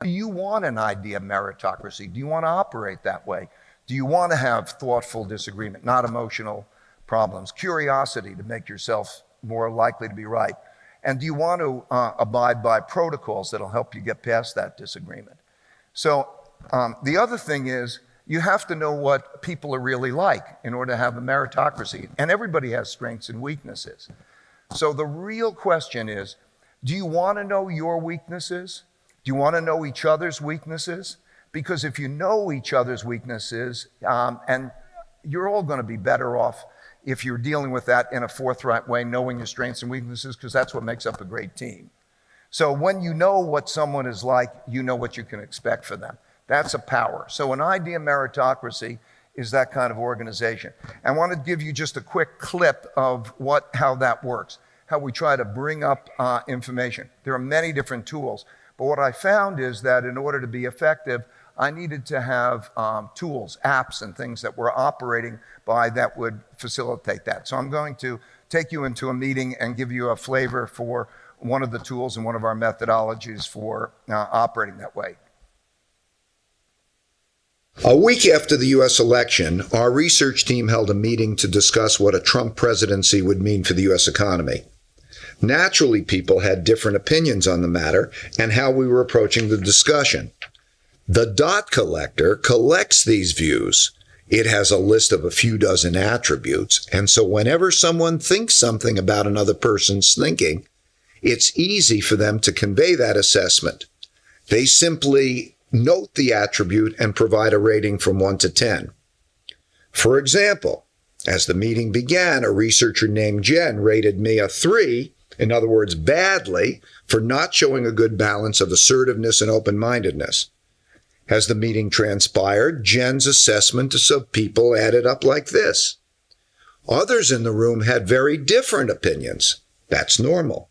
Do you want an idea of meritocracy? Do you want to operate that way? Do you want to have thoughtful disagreement, not emotional problems? Curiosity to make yourself more likely to be right? And do you want to abide by protocols that'll help you get past that disagreement? So the other thing is, you have to know what people are really like in order to have a meritocracy. And everybody has strengths and weaknesses. So the real question is, do you want to know your weaknesses? Do you want to know each other's weaknesses? Because if you know each other's weaknesses, and you're all going to be better off if you're dealing with that in a forthright way, knowing your strengths and weaknesses, because that's what makes up a great team. So when you know what someone is like, you know what you can expect from them. That's a power. So an idea meritocracy is that kind of organization. I want to give you just a quick clip of how that works, how we try to bring up information. There are many different tools, but what I found is that in order to be effective, I needed to have tools, apps, and things that were operating by that would facilitate that. So I'm going to take you into a meeting and give you a flavor for one of the tools and one of our methodologies for operating that way. A week after the U.S. election, our research team held a meeting to discuss what a Trump presidency would mean for the U.S. economy. Naturally, people had different opinions on the matter and how we were approaching the discussion. The dot collector collects these views. It has a list of a few dozen attributes, and so whenever someone thinks something about another person's thinking, it's easy for them to convey that assessment. They simply note the attribute and provide a rating from 1 to 10. For example, as the meeting began, a researcher named Jen rated me a 3, in other words, badly, for not showing a good balance of assertiveness and open-mindedness. As the meeting transpired, Jen's assessment of people added up like this. Others in the room had very different opinions. That's normal.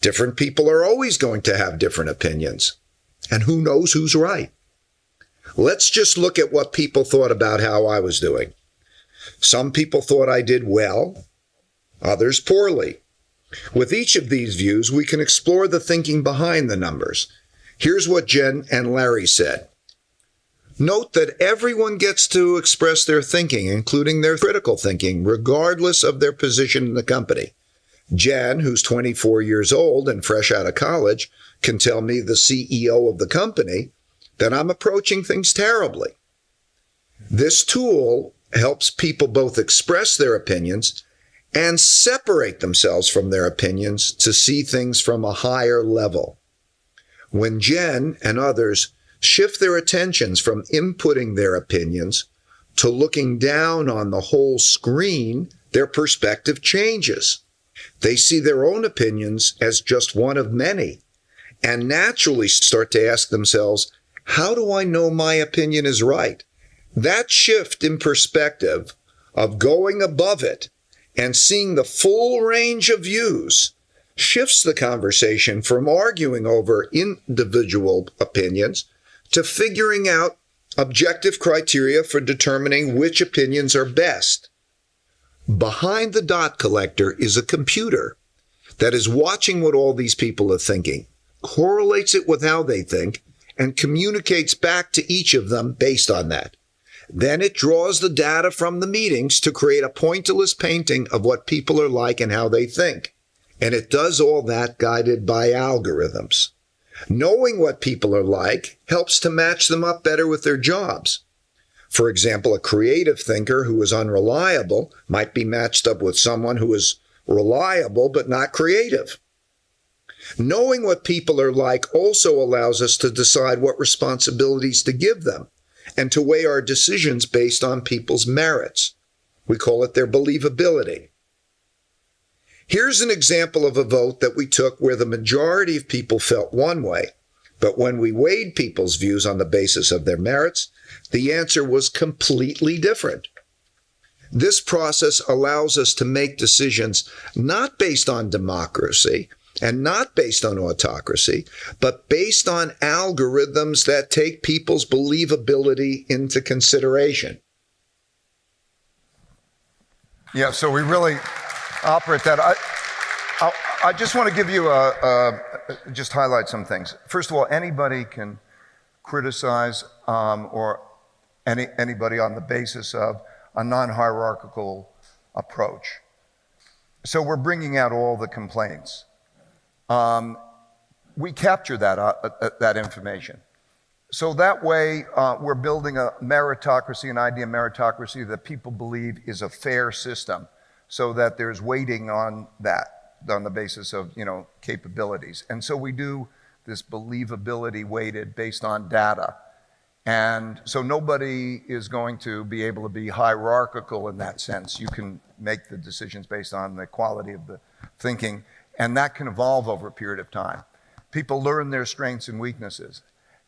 Different people are always going to have different opinions. And who knows who's right? Let's just look at what people thought about how I was doing. Some people thought I did well, others poorly. With each of these views, we can explore the thinking behind the numbers. Here's what Jen and Larry said. Note that everyone gets to express their thinking, including their critical thinking, regardless of their position in the company. Jen, who's 24 years old and fresh out of college, can tell me, the CEO of the company, that I'm approaching things terribly. This tool helps people both express their opinions and separate themselves from their opinions to see things from a higher level. When Jen and others shift their attentions from inputting their opinions to looking down on the whole screen, their perspective changes. They see their own opinions as just one of many, and naturally start to ask themselves, how do I know my opinion is right? That shift in perspective of going above it and seeing the full range of views shifts the conversation from arguing over individual opinions to figuring out objective criteria for determining which opinions are best. Behind the dot collector is a computer that is watching what all these people are thinking, correlates it with how they think, and communicates back to each of them based on that. Then it draws the data from the meetings to create a pointillist painting of what people are like and how they think. And it does all that guided by algorithms. Knowing what people are like helps to match them up better with their jobs. For example, a creative thinker who is unreliable might be matched up with someone who is reliable but not creative. Knowing what people are like also allows us to decide what responsibilities to give them and to weigh our decisions based on people's merits. We call it their believability. Here's an example of a vote that we took where the majority of people felt one way, but when we weighed people's views on the basis of their merits, the answer was completely different. This process allows us to make decisions not based on democracy and not based on autocracy, but based on algorithms that take people's believability into consideration. Yeah, so we really operate that. I just want to give you just highlight some things. First of all, anybody can criticize or anybody on the basis of a non-hierarchical approach. So we're bringing out all the complaints. We capture that information. So that way, we're building a meritocracy, an idea of meritocracy that people believe is a fair system, so that there's weighting on that, on the basis of, capabilities. And so we do this believability weighted based on data. And so nobody is going to be able to be hierarchical in that sense. You can make the decisions based on the quality of the thinking, and that can evolve over a period of time. People learn their strengths and weaknesses.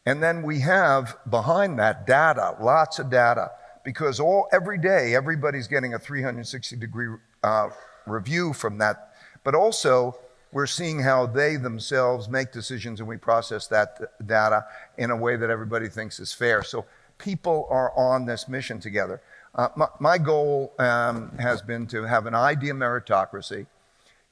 And then we have behind that data, lots of data, because every day everybody's getting a 360-degree review from that. But also, we're seeing how they themselves make decisions, and we process that data in a way that everybody thinks is fair. So people are on this mission together. My goal has been to have an idea meritocracy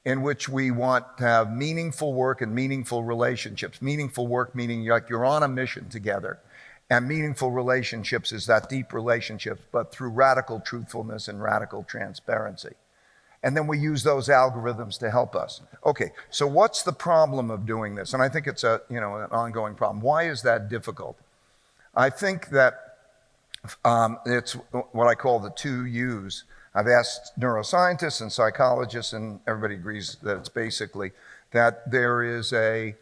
in which we want to have meaningful work and meaningful relationships. Meaningful work meaning like you're on a mission together. And meaningful relationships is that deep relationships, but through radical truthfulness and radical transparency. And then we use those algorithms to help us. Okay, so what's the problem of doing this? And I think it's an ongoing problem. Why is that difficult? I think that it's what I call the 2 U's. I've asked neuroscientists and psychologists, and everybody agrees that it's basically that there is a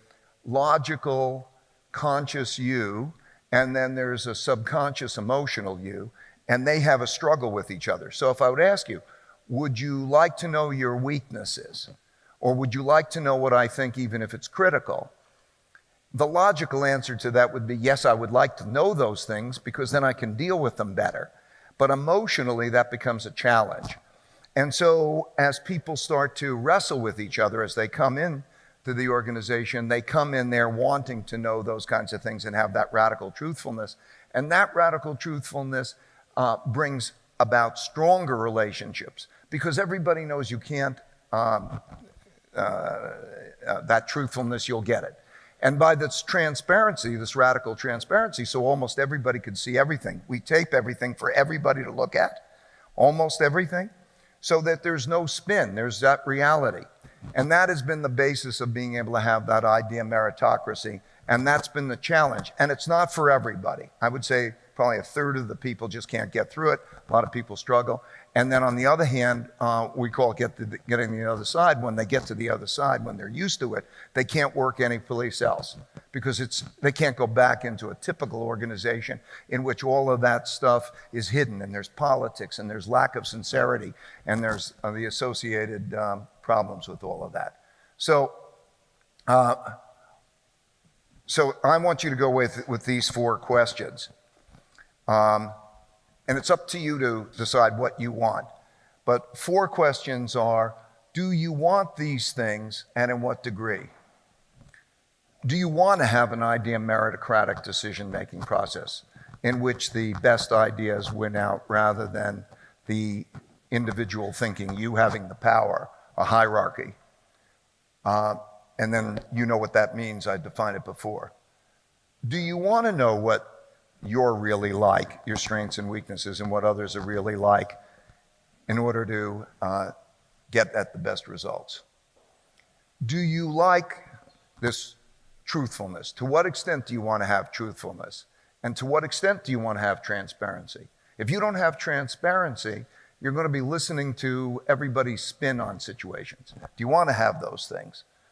logical, conscious you, and then there's a subconscious, emotional you, and they have a struggle with each other. So if I would ask you, would you like to know your weaknesses? Or would you like to know what I think, even if it's critical? The logical answer to that would be, yes, I would like to know those things because then I can deal with them better. But emotionally, that becomes a challenge. And so as people start to wrestle with each other as they come in to the organization, they come in there wanting to know those kinds of things and have that radical truthfulness. And that radical truthfulness brings about stronger relationships because everybody knows you can't, that truthfulness, you'll get it. And by this transparency, this radical transparency, so almost everybody could see everything. We tape everything for everybody to look at, almost everything, so that there's no spin, there's that reality. And that has been the basis of being able to have that idea of meritocracy, and that's been the challenge. And it's not for everybody. I would say probably a third of the people just can't get through it. A lot of people struggle. And then on the other hand, we call it getting the other side. When they get to the other side, when they're used to it, they can't work anyplace else because they can't go back into a typical organization in which all of that stuff is hidden and there's politics and there's lack of sincerity and there's the associated problems with all of that. So I want you to go with these 4 questions. And it's up to you to decide what you want. But 4 questions are, do you want these things and in what degree? Do you want to have an idea meritocratic decision-making process in which the best ideas win out rather than the individual thinking, you having the power, a hierarchy? And then you know what that means, I defined it before. Do you want to know what you're really like, your strengths and weaknesses, and what others are really like in order to get at the best results? Do you like this truthfulness? To what extent do you want to have truthfulness? And to what extent do you want to have transparency? If you don't have transparency, you're going to be listening to everybody's spin on situations. Do you want to have those things?